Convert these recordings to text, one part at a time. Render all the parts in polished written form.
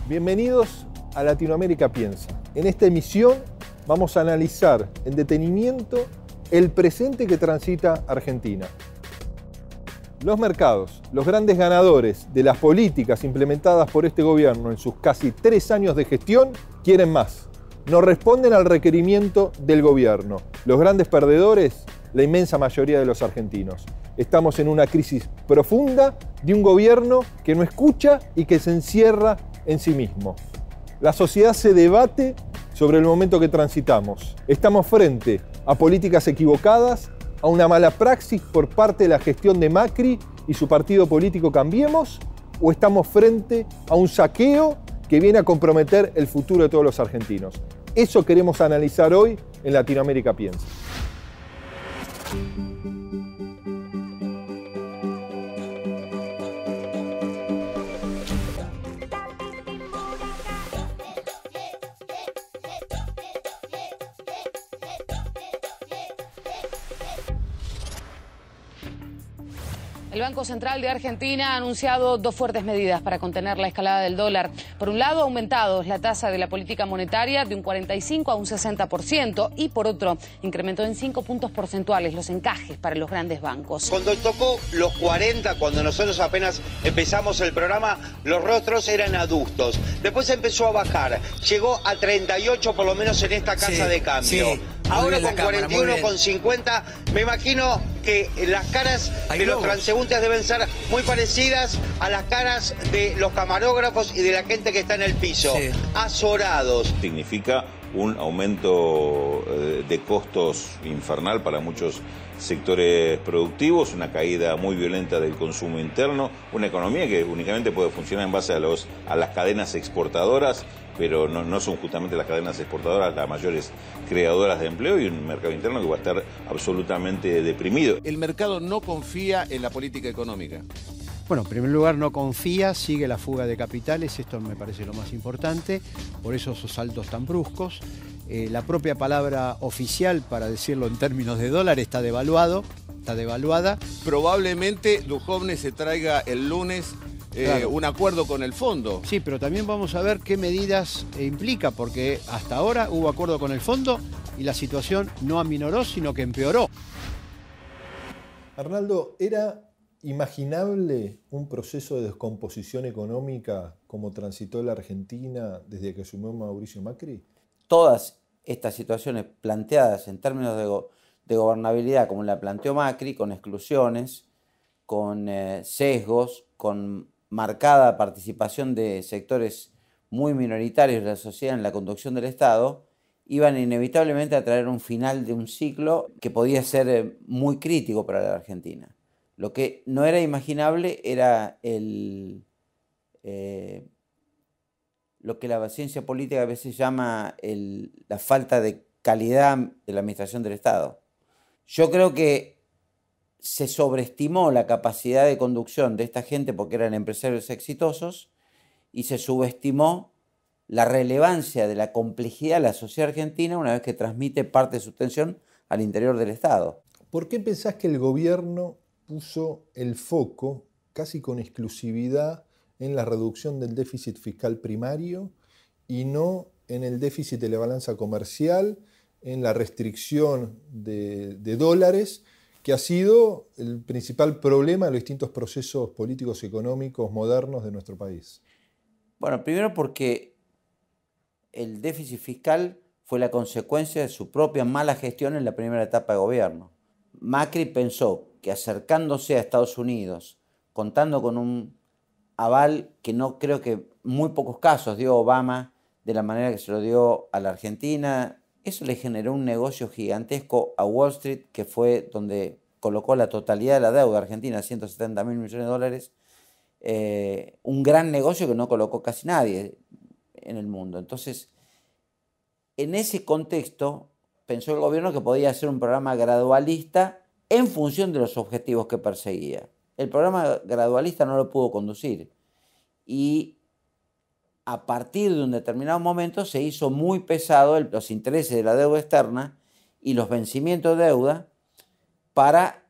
Bienvenidos a Latinoamérica Piensa. En esta emisión vamos a analizar en detenimiento el presente que transita Argentina. Los mercados, los grandes ganadores de las políticas implementadas por este gobierno en sus casi 3 años de gestión, quieren más. No responden al requerimiento del gobierno. Los grandes perdedores, la inmensa mayoría de los argentinos. Estamos en una crisis profunda de un gobierno que no escucha y que se encierra en sí mismo. La sociedad se debate sobre el momento que transitamos. Estamos frente a políticas equivocadas, a una mala praxis por parte de la gestión de Macri y su partido político Cambiemos, o estamos frente a un saqueo que viene a comprometer el futuro de todos los argentinos. Eso queremos analizar hoy en Latinoamérica Piensa. El Banco Central de Argentina ha anunciado 2 fuertes medidas para contener la escalada del dólar. Por un lado, ha aumentado la tasa de la política monetaria de un 45 a un 60% y por otro, incrementó en 5 puntos porcentuales los encajes para los grandes bancos. Cuando tocó los 40, cuando nosotros apenas empezamos el programa, los rostros eran adustos. Después empezó a bajar, llegó a 38 por lo menos en esta casa de cambio. Sí. Ahora con 41, con 50, me imagino que las caras de los transeúntes deben ser muy parecidas a las caras de los camarógrafos y de la gente que está en el piso, azorados. Significa un aumento de costos infernal para muchos sectores productivos, una caída muy violenta del consumo interno, una economía que únicamente puede funcionar en base a las cadenas exportadoras, pero no son justamente las cadenas exportadoras las mayores creadoras de empleo, y un mercado interno que va a estar absolutamente deprimido. El mercado no confía en la política económica. Bueno, en primer lugar no confía, sigue la fuga de capitales, esto me parece lo más importante, por eso esos saltos tan bruscos. La propia palabra oficial, para decirlo en términos de dólar, está devaluada. Probablemente Duhovne se traiga el lunes un acuerdo con el fondo. Sí, pero también vamos a ver qué medidas implica, porque hasta ahora hubo acuerdo con el fondo y la situación no aminoró, sino que empeoró. Arnaldo, ¿era imaginable un proceso de descomposición económica como transitó la Argentina desde que asumió Mauricio Macri? Todas estas situaciones planteadas en términos de gobernabilidad, como la planteó Macri, con exclusiones, con sesgos, con marcada participación de sectores muy minoritarios de la sociedad en la conducción del Estado, iban inevitablemente a traer un final de un ciclo que podía ser muy crítico para la Argentina. Lo que no era imaginable era lo que la ciencia política a veces llama la falta de calidad de la administración del Estado. Yo creo que se sobreestimó la capacidad de conducción de esta gente porque eran empresarios exitosos y se subestimó la relevancia de la complejidad de la sociedad argentina una vez que transmite parte de su tensión al interior del Estado. ¿Por qué pensás que el gobierno puso el foco casi con exclusividad en la reducción del déficit fiscal primario y no en el déficit de la balanza comercial, en la restricción de dólares, que ha sido el principal problema de los distintos procesos políticos y económicos modernos de nuestro país? Bueno, primero porque el déficit fiscal fue la consecuencia de su propia mala gestión en la primera etapa de gobierno. Macri pensó que acercándose a Estados Unidos, contando con un aval que no creo que muy pocos casos dio Obama de la manera que se lo dio a la Argentina, eso le generó un negocio gigantesco a Wall Street, que fue donde colocó la totalidad de la deuda argentina, 170.000 millones de dólares, un gran negocio que no colocó casi nadie en el mundo. Entonces, en ese contexto, pensó el gobierno que podía hacer un programa gradualista en función de los objetivos que perseguía. El programa gradualista no lo pudo conducir y a partir de un determinado momento se hizo muy pesado los intereses de la deuda externa y los vencimientos de deuda para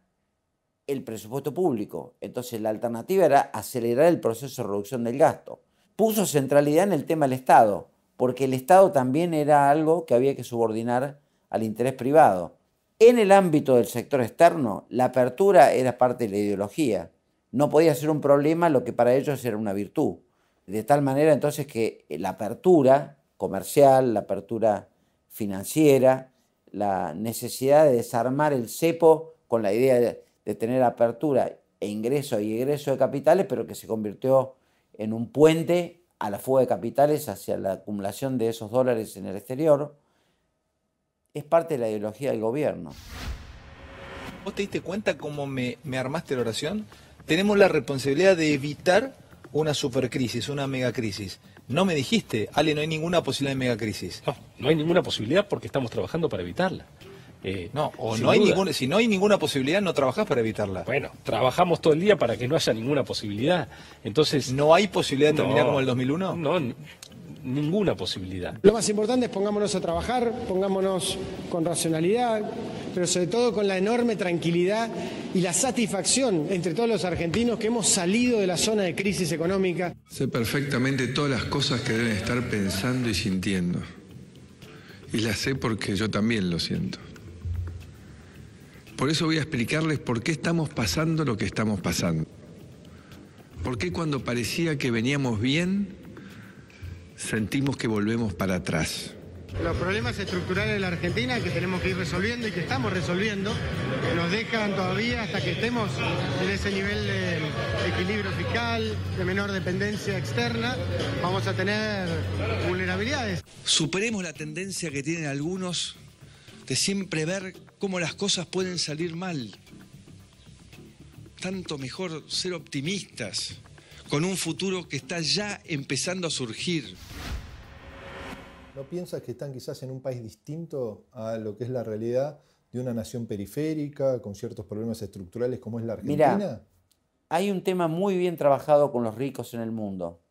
el presupuesto público. Entonces la alternativa era acelerar el proceso de reducción del gasto. puso centralidad en el tema del Estado, porque el Estado también era algo que había que subordinar al interés privado. En el ámbito del sector externo, la apertura era parte de la ideología. No podía ser un problema lo que para ellos era una virtud. De tal manera entonces que la apertura comercial, la apertura financiera, la necesidad de desarmar el cepo con la idea de tener apertura e ingreso y egreso de capitales, pero que se convirtió en un puente a la fuga de capitales hacia la acumulación de esos dólares en el exterior, es parte de la ideología del gobierno. ¿Vos te diste cuenta cómo me armaste la oración? Tenemos la responsabilidad de evitar una supercrisis, una megacrisis. No me dijiste, Ale, no hay ninguna posibilidad de megacrisis. No, no hay ninguna posibilidad porque estamos trabajando para evitarla. Si no hay ninguna posibilidad, no trabajás para evitarla. Bueno, trabajamos todo el día para que no haya ninguna posibilidad. Entonces, ¿no hay posibilidad de terminar como el 2001? No, ninguna posibilidad. Lo más importante es pongámonos a trabajar, pongámonos con racionalidad, pero sobre todo con la enorme tranquilidad y la satisfacción entre todos los argentinos que hemos salido de la zona de crisis económica. Sé perfectamente todas las cosas que deben estar pensando y sintiendo. Y las sé porque yo también lo siento. Por eso voy a explicarles por qué estamos pasando lo que estamos pasando. ¿Por qué cuando parecía que veníamos bien, sentimos que volvemos para atrás? Los problemas estructurales de la Argentina que tenemos que ir resolviendo y que estamos resolviendo nos dejan todavía hasta que estemos en ese nivel de equilibrio fiscal, de menor dependencia externa, vamos a tener vulnerabilidades. Superemos la tendencia que tienen algunos de siempre ver cómo las cosas pueden salir mal. Tanto mejor ser optimistas con un futuro que está ya empezando a surgir. ¿No piensas que están quizás en un país distinto a lo que es la realidad de una nación periférica, con ciertos problemas estructurales como es la Argentina? Mirá, hay un tema muy bien trabajado con los ricos en el mundo.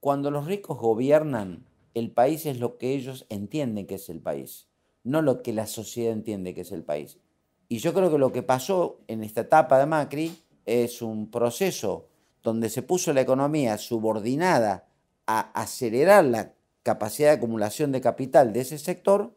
Cuando los ricos gobiernan, el país es lo que ellos entienden que es el país, no lo que la sociedad entiende que es el país. Y yo creo que lo que pasó en esta etapa de Macri es un proceso donde se puso la economía subordinada a acelerar la capacidad de acumulación de capital de ese sector,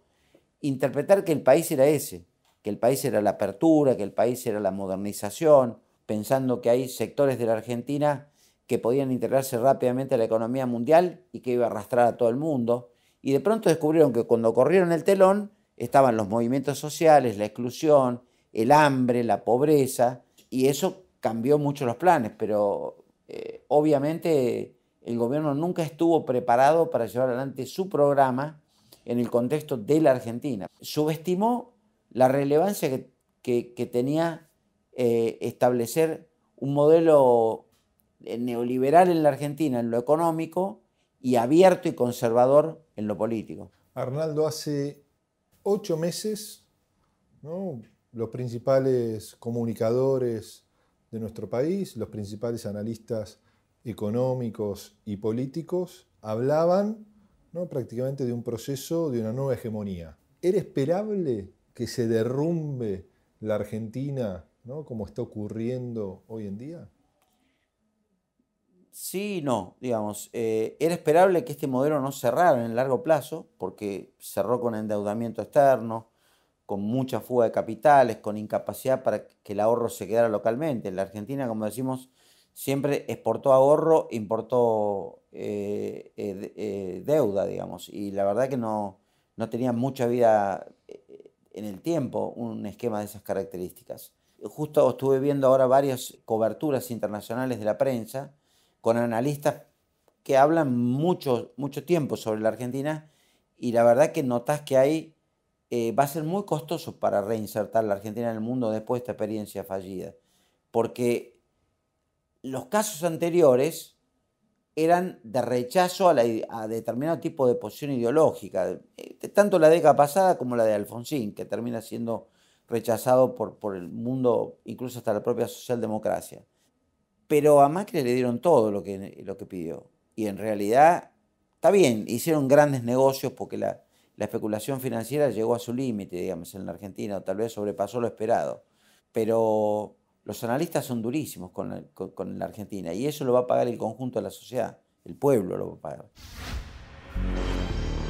interpretar que el país era ese, que el país era la apertura, que el país era la modernización, pensando que hay sectores de la Argentina que podían integrarse rápidamente a la economía mundial y que iba a arrastrar a todo el mundo. Y de pronto descubrieron que cuando corrieron el telón estaban los movimientos sociales, la exclusión, el hambre, la pobreza, y eso cambió mucho los planes, pero obviamente el gobierno nunca estuvo preparado para llevar adelante su programa en el contexto de la Argentina. Subestimó la relevancia que tenía establecer un modelo neoliberal en la Argentina en lo económico y abierto y conservador en lo político. Arnaldo, hace 8 meses, ¿no?, los principales comunicadores de nuestro país, los principales analistas económicos y políticos hablaban, ¿no?, prácticamente de un proceso de una nueva hegemonía. ¿Era esperable que se derrumbe la Argentina, ¿no?, como está ocurriendo hoy en día? Sí y no, digamos. Era esperable que este modelo no cerrara en el largo plazo, porque cerró con endeudamiento externo, con mucha fuga de capitales, con incapacidad para que el ahorro se quedara localmente. La Argentina, como decimos, siempre exportó ahorro, importó deuda, digamos, y la verdad que no tenía mucha vida en el tiempo un esquema de esas características. Justo estuve viendo ahora varias coberturas internacionales de la prensa con analistas que hablan mucho tiempo sobre la Argentina, y la verdad que notás que va a ser muy costoso para reinsertar la Argentina en el mundo después de esta experiencia fallida, porque los casos anteriores eran de rechazo a determinado tipo de posición ideológica, tanto la década pasada como la de Alfonsín, que termina siendo rechazado por el mundo, incluso hasta la propia socialdemocracia. Pero a Macri le dieron todo lo que pidió, y en realidad está bien, hicieron grandes negocios porque la especulación financiera llegó a su límite, digamos, en la Argentina, o tal vez sobrepasó lo esperado. Pero los analistas son durísimos con la Argentina, y eso lo va a pagar el conjunto de la sociedad. el pueblo lo va a pagar.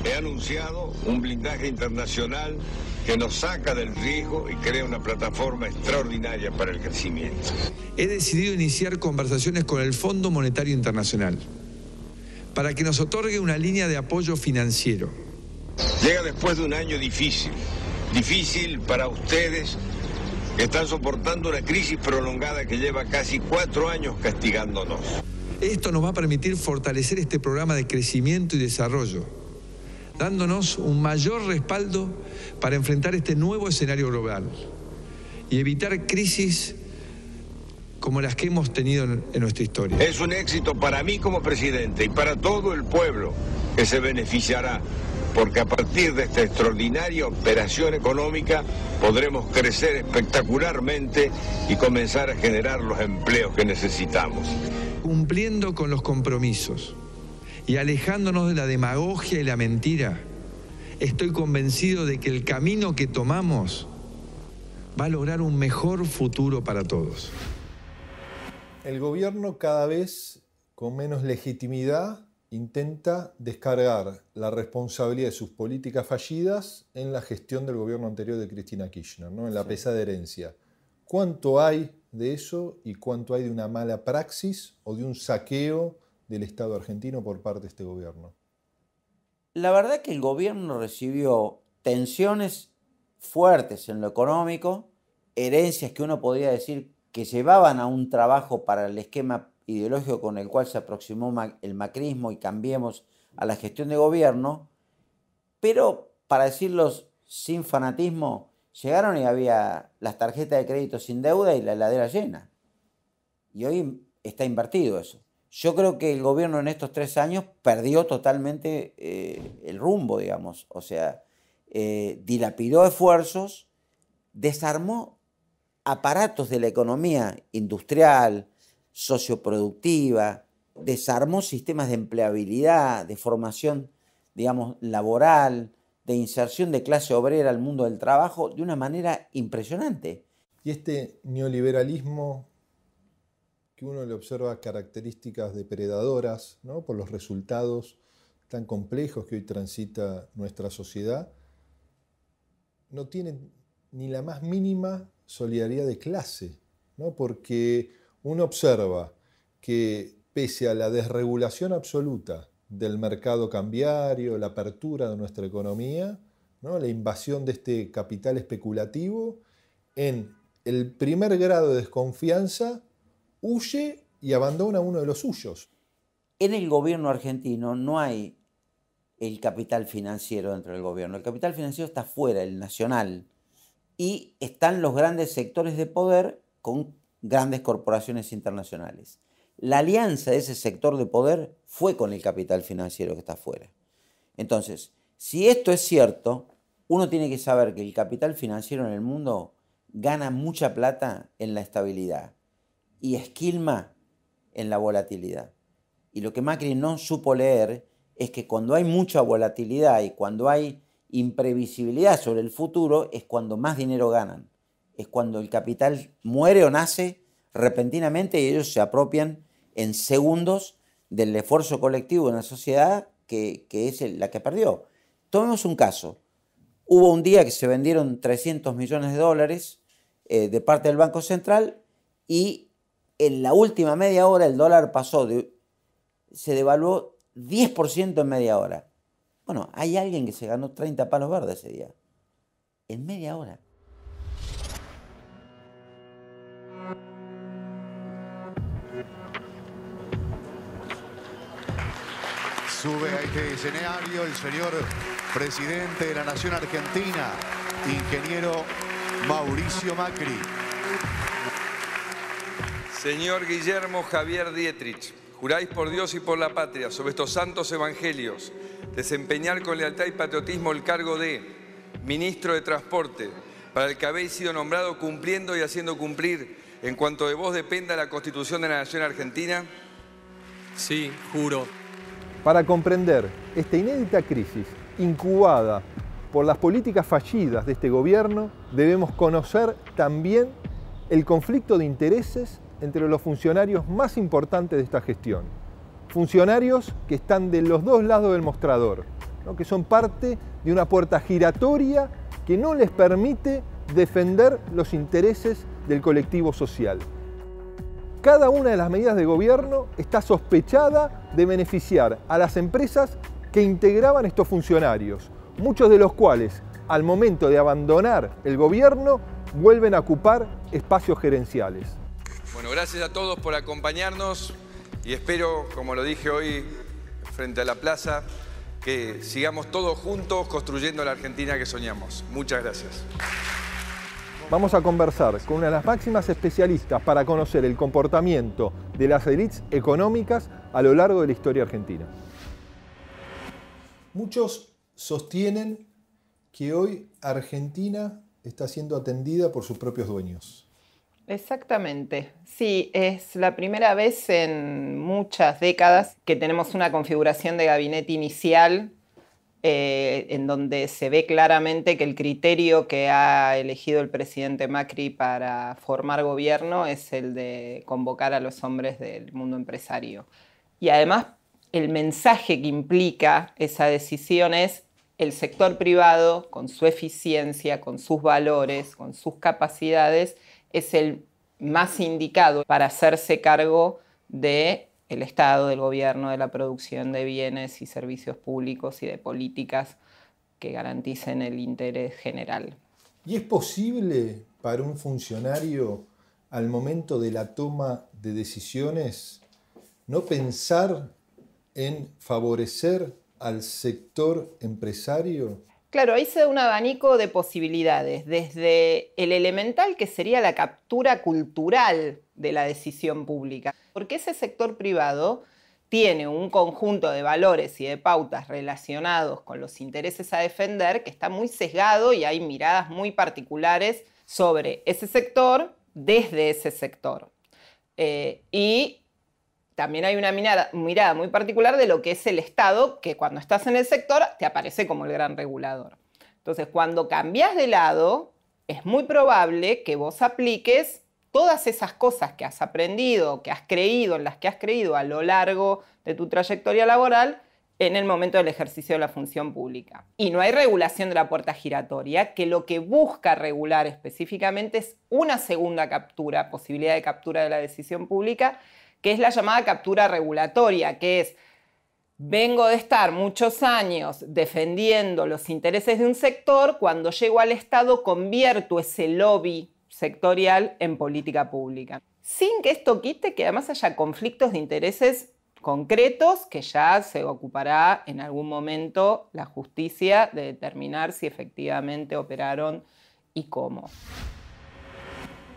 He anunciado un blindaje internacional que nos saca del riesgo y crea una plataforma extraordinaria para el crecimiento. He decidido iniciar conversaciones con el Fondo Monetario Internacional para que nos otorgue una línea de apoyo financiero. Llega después de un año difícil para ustedes que están soportando una crisis prolongada que lleva casi 4 años castigándonos. Esto nos va a permitir fortalecer este programa de crecimiento y desarrollo, dándonos un mayor respaldo para enfrentar este nuevo escenario global y evitar crisis como las que hemos tenido en nuestra historia. Es un éxito para mí como presidente y para todo el pueblo que se beneficiará, porque a partir de esta extraordinaria operación económica podremos crecer espectacularmente y comenzar a generar los empleos que necesitamos. Cumpliendo con los compromisos y alejándonos de la demagogia y la mentira, estoy convencido de que el camino que tomamos va a lograr un mejor futuro para todos. El gobierno, cada vez con menos legitimidad, intenta descargar la responsabilidad de sus políticas fallidas en la gestión del gobierno anterior de Cristina Kirchner, ¿no? En la pesada herencia. ¿Cuánto hay de eso y cuánto hay de una mala praxis o de un saqueo del Estado argentino por parte de este gobierno? La verdad que el gobierno recibió tensiones fuertes en lo económico, herencias que uno podría decir que llevaban a un trabajo para el esquema ideológico con el cual se aproximó el macrismo y Cambiemos a la gestión de gobierno, pero para decirlo sin fanatismo, llegaron y había las tarjetas de crédito sin deuda y la heladera llena. Y hoy está invertido eso. Yo creo que el gobierno en estos 3 años perdió totalmente el rumbo, digamos. O sea, dilapidó esfuerzos, desarmó aparatos de la economía industrial, socioproductiva, desarmó sistemas de empleabilidad, de formación, digamos, laboral, de inserción de clase obrera al mundo del trabajo de una manera impresionante. Y este neoliberalismo que uno le observa características depredadoras, ¿no? Por los resultados tan complejos que hoy transita nuestra sociedad, no tiene ni la más mínima solidaridad de clase, ¿no? Porque uno observa que pese a la desregulación absoluta del mercado cambiario, la apertura de nuestra economía, ¿no? La invasión de este capital especulativo, en el primer grado de desconfianza huye y abandona a uno de los suyos. En el gobierno argentino no hay el capital financiero dentro del gobierno. El capital financiero está fuera, el nacional. Y están los grandes sectores de poder con grandes corporaciones internacionales. La alianza de ese sector de poder fue con el capital financiero que está afuera. Entonces, si esto es cierto, uno tiene que saber que el capital financiero en el mundo gana mucha plata en la estabilidad y esquilma en la volatilidad. Y lo que Macri no supo leer es que cuando hay mucha volatilidad y cuando hay imprevisibilidad sobre el futuro es cuando más dinero ganan. Es cuando el capital muere o nace repentinamente y ellos se apropian en segundos del esfuerzo colectivo de una sociedad que es la que perdió. Tomemos un caso. Hubo un día que se vendieron 300 millones de dólares de parte del Banco Central y en la última media hora el dólar se devaluó 10% en media hora. Bueno, hay alguien que se ganó 30 palos verdes ese día. En media hora. Sube a este escenario el señor presidente de la Nación Argentina, ingeniero Mauricio Macri. Señor Guillermo Javier Dietrich, juráis por Dios y por la patria, sobre estos santos evangelios, desempeñar con lealtad y patriotismo el cargo de Ministro de Transporte, para el que habéis sido nombrado cumpliendo y haciendo cumplir, en cuanto de vos dependa la Constitución de la Nación Argentina. Sí, juro. Para comprender esta inédita crisis incubada por las políticas fallidas de este gobierno, debemos conocer también el conflicto de intereses entre los funcionarios más importantes de esta gestión. funcionarios que están de los dos lados del mostrador, ¿no? Que son parte de una puerta giratoria que no les permite defender los intereses del colectivo social. Cada una de las medidas de gobierno está sospechada de beneficiar a las empresas que integraban estos funcionarios, muchos de los cuales, al momento de abandonar el gobierno, vuelven a ocupar espacios gerenciales. Bueno, gracias a todos por acompañarnos y espero, como lo dije hoy frente a la plaza, que sigamos todos juntos construyendo la Argentina que soñamos. Muchas gracias. Vamos a conversar con una de las máximas especialistas para conocer el comportamiento de las élites económicas a lo largo de la historia argentina. Muchos sostienen que hoy Argentina está siendo atendida por sus propios dueños. Exactamente. Sí, es la primera vez en muchas décadas que tenemos una configuración de gabinete inicial en donde se ve claramente que el criterio que ha elegido el presidente Macri para formar gobierno es el de convocar a los hombres del mundo empresario. Y además, el mensaje que implica esa decisión es el sector privado, con su eficiencia, con sus valores, con sus capacidades, es el más indicado para hacerse cargo del Estado, del gobierno, de la producción de bienes y servicios públicos y de políticas que garanticen el interés general. ¿Y es posible para un funcionario, al momento de la toma de decisiones, no pensar en favorecer al sector empresario? Claro, ahí se da un abanico de posibilidades, desde el elemental que sería la captura cultural de la decisión pública, porque ese sector privado tiene un conjunto de valores y de pautas relacionados con los intereses a defender que está muy sesgado y hay miradas muy particulares sobre ese sector desde ese sector. Y también hay una mirada muy particular de lo que es el Estado, que cuando estás en el sector te aparece como el gran regulador. Entonces, cuando cambias de lado, es muy probable que vos apliques todas esas cosas que has aprendido, que has creído, en las que has creído a lo largo de tu trayectoria laboral, en el momento del ejercicio de la función pública. Y no hay regulación de la puerta giratoria, que lo que busca regular específicamente es una segunda captura, posibilidad de captura de la decisión pública, que es la llamada captura regulatoria, que es, vengo de estar muchos años defendiendo los intereses de un sector, cuando llego al Estado convierto ese lobby sectorial en política pública. Sin que esto quite que además haya conflictos de intereses concretos que ya se ocupará en algún momento la justicia de determinar si efectivamente operaron y cómo.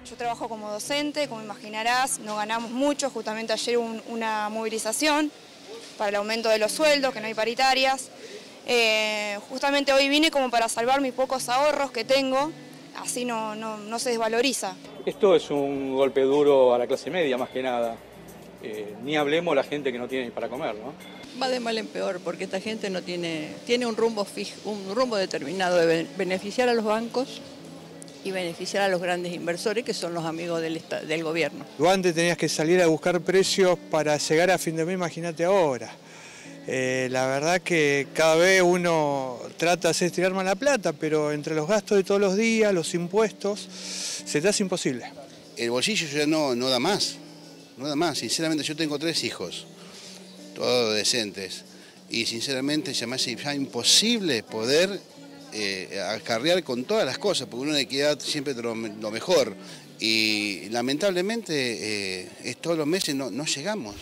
Yo trabajo como docente, como imaginarás, no ganamos mucho, justamente ayer hubo una movilización para el aumento de los sueldos, que no hay paritarias. Justamente hoy vine como para salvar mis pocos ahorros que tengo, así no se desvaloriza. Esto es un golpe duro a la clase media más que nada, ni hablemos la gente que no tiene ni para comer, ¿no? Va de mal en peor porque esta gente no tiene un rumbo fijo, un rumbo determinado de beneficiar a los bancos y beneficiar a los grandes inversores que son los amigos del gobierno. Tú antes tenías que salir a buscar precios para llegar a fin de mes, imagínate ahora. La verdad que cada vez uno trata de hacer estirar más la plata, pero entre los gastos de todos los días, los impuestos, se te hace imposible. El bolsillo ya no da más, no da más. Sinceramente yo tengo 3 hijos, todos decentes, y sinceramente se me hace ya imposible poder acarrear con todas las cosas, porque uno le queda siempre lo mejor y lamentablemente todos los meses no llegamos.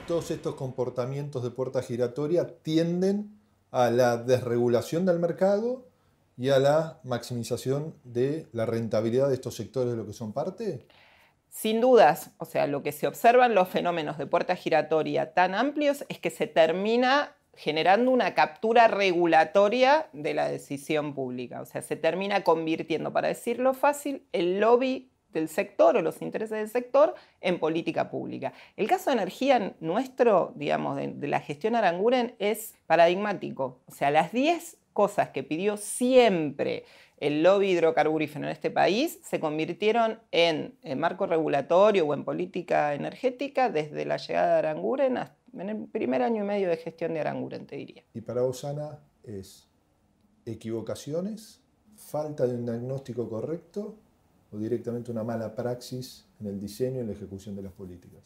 Todos estos comportamientos de puerta giratoria tienden a la desregulación del mercado y a la maximización de la rentabilidad de estos sectores de lo que son parte. Sin dudas, o sea, lo que se observa en los fenómenos de puerta giratoria tan amplios es que se termina generando una captura regulatoria de la decisión pública. O sea, se termina convirtiendo, para decirlo fácil, el lobby del sector o los intereses del sector en política pública. El caso de energía nuestro, digamos, de la gestión Aranguren es paradigmático. O sea, las 10 cosas que pidió siempre el lobby hidrocarburífero en este país se convirtieron en marco regulatorio o en política energética desde la llegada de Aranguren en el primer año y medio de gestión de Aranguren, te diría. Y para vos, Ana, ¿es equivocaciones, falta de un diagnóstico correcto o directamente una mala praxis en el diseño y la ejecución de las políticas?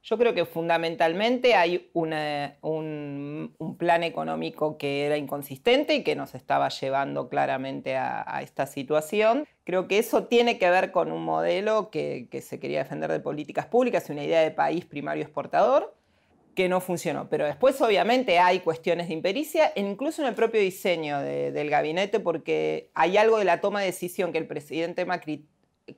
Yo creo que fundamentalmente hay un plan económico que era inconsistente y que nos estaba llevando claramente a esta situación. Creo que eso tiene que ver con un modelo que se quería defender de políticas públicas y una idea de país primario exportador que no funcionó. Pero después obviamente hay cuestiones de impericia, incluso en el propio diseño del gabinete, porque hay algo de la toma de decisión que el presidente Macri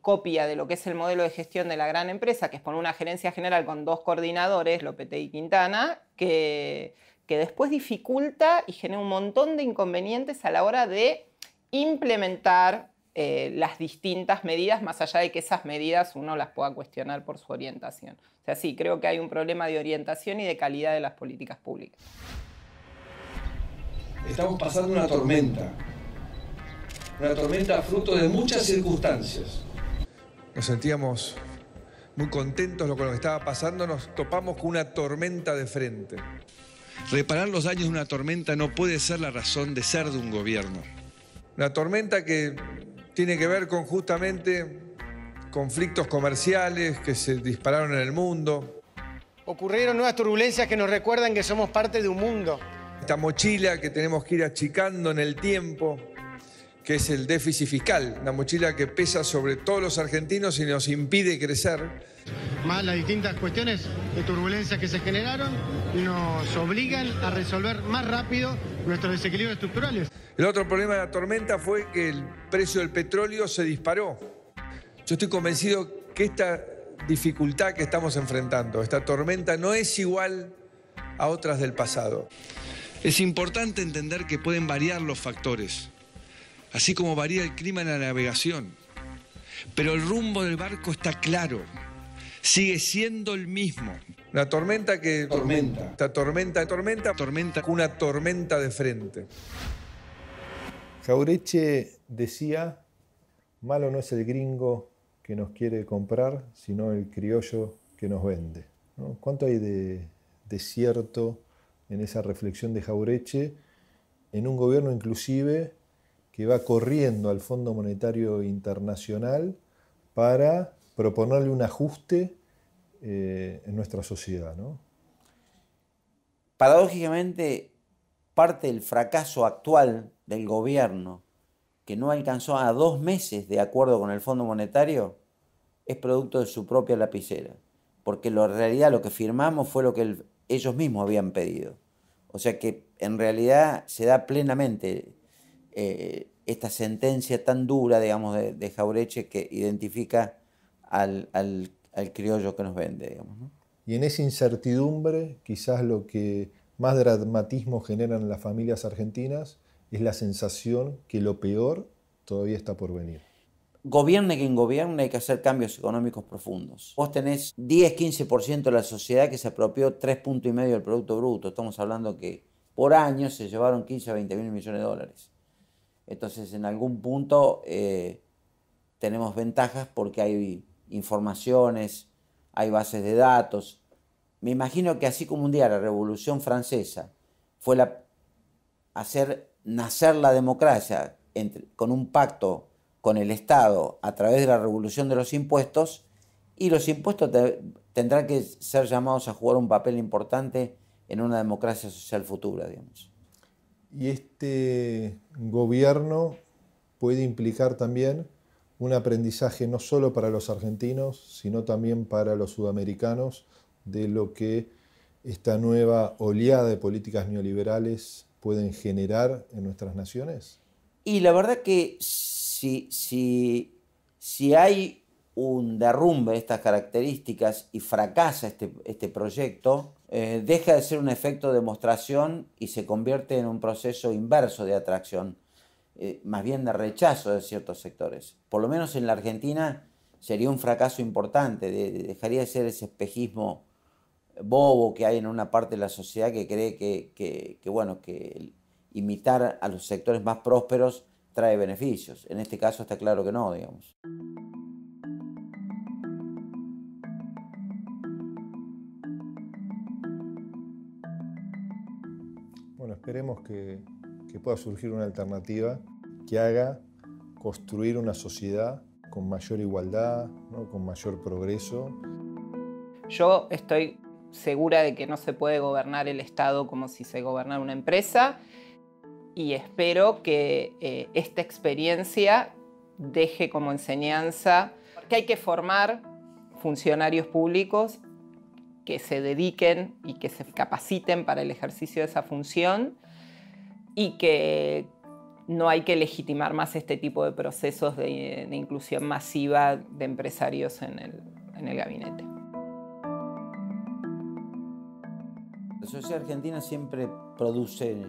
copia de lo que es el modelo de gestión de la gran empresa, que es poner una gerencia general con 2 coordinadores, Lopetegui y Quintana, que después dificulta y genera un montón de inconvenientes a la hora de implementar las distintas medidas, más allá de que esas medidas uno las pueda cuestionar por su orientación. O sea, sí, creo que hay un problema de orientación y de calidad de las políticas públicas. Estamos pasando una tormenta fruto de muchas circunstancias. Nos sentíamos muy contentos con lo que estaba pasando, nos topamos con una tormenta de frente. Reparar los daños de una tormenta no puede ser la razón de ser de un gobierno. Una tormenta que tiene que ver con justamente conflictos comerciales que se dispararon en el mundo. Ocurrieron nuevas turbulencias que nos recuerdan que somos parte de un mundo. Esta mochila que tenemos que ir achicando en el tiempo, que es el déficit fiscal, una mochila que pesa sobre todos los argentinos y nos impide crecer. Más las distintas cuestiones de turbulencias que se generaron nos obligan a resolver más rápido nuestros desequilibrios estructurales. El otro problema de la tormenta fue que el precio del petróleo se disparó. Yo estoy convencido que esta dificultad que estamos enfrentando, esta tormenta, no es igual a otras del pasado. Es importante entender que pueden variar los factores, así como varía el clima en la navegación. Pero el rumbo del barco está claro, sigue siendo el mismo. Una tormenta que... Tormenta. Esta tormenta, una tormenta de frente. Jauretche decía, malo no es el gringo que nos quiere comprar, sino el criollo que nos vende, ¿no? ¿Cuánto hay de cierto en esa reflexión de Jauretche en un gobierno inclusive que va corriendo al Fondo Monetario Internacional para proponerle un ajuste en nuestra sociedad, ¿no? Paradójicamente, parte del fracaso actual del gobierno, que no alcanzó a 2 meses de acuerdo con el Fondo Monetario, es producto de su propia lapicera, porque en realidad lo que firmamos fue lo que ellos mismos habían pedido. O sea que en realidad se da plenamente esta sentencia tan dura, digamos, de Jauretche, que identifica al criollo que nos vende, digamos, ¿no? Y en esa incertidumbre, quizás lo que más dramatismo generan en las familias argentinas es la sensación que lo peor todavía está por venir. Gobierne quien gobierne, hay que hacer cambios económicos profundos. Vos tenés 10-15% de la sociedad que se apropió 3,5 puntos del Producto Bruto. Estamos hablando que por año se llevaron 15 a 20 mil millones de dólares. Entonces, en algún punto tenemos ventajas porque hay informaciones, hay bases de datos. Me imagino que así como un día la Revolución Francesa fue hacer nacer la democracia con un pacto con el Estado a través de la revolución de los impuestos, y los impuestos tendrán que ser llamados a jugar un papel importante en una democracia social futura, digamos. Y este gobierno puede implicar también un aprendizaje no solo para los argentinos, sino también para los sudamericanos, de lo que esta nueva oleada de políticas neoliberales pueden generar en nuestras naciones. Y la verdad que si hay un derrumbe de estas características y fracasa este proyecto, deja de ser un efecto de demostración y se convierte en un proceso inverso de atracción, más bien de rechazo de ciertos sectores. Por lo menos en la Argentina sería un fracaso importante, dejaría de ser ese espejismo bobo que hay en una parte de la sociedad que cree que imitar a los sectores más prósperos trae beneficios. En este caso está claro que no, digamos. Bueno, esperemos que pueda surgir una alternativa que haga construir una sociedad con mayor igualdad, ¿no? Con mayor progreso. Yo estoy segura de que no se puede gobernar el Estado como si se gobernara una empresa y espero que esta experiencia deje como enseñanza que hay que formar funcionarios públicos que se dediquen y que se capaciten para el ejercicio de esa función y que no hay que legitimar más este tipo de procesos de inclusión masiva de empresarios en el gabinete. La sociedad argentina siempre produce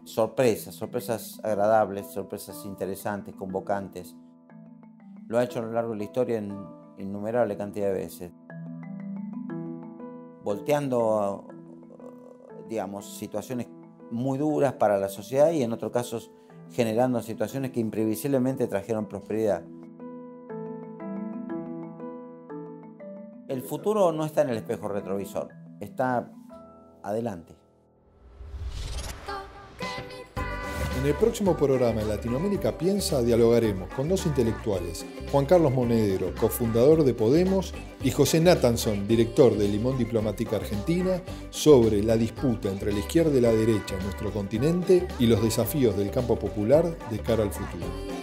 sorpresas agradables, sorpresas interesantes, convocantes. Lo ha hecho a lo largo de la historia en innumerable cantidad de veces. Volteando, digamos, situaciones muy duras para la sociedad y en otros casos generando situaciones que imprevisiblemente trajeron prosperidad. El futuro no está en el espejo retrovisor, está adelante. En el próximo programa Latinoamérica Piensa dialogaremos con dos intelectuales, Juan Carlos Monedero, cofundador de Podemos, y José Nathanson, director de Limón Diplomática Argentina, sobre la disputa entre la izquierda y la derecha en nuestro continente y los desafíos del campo popular de cara al futuro.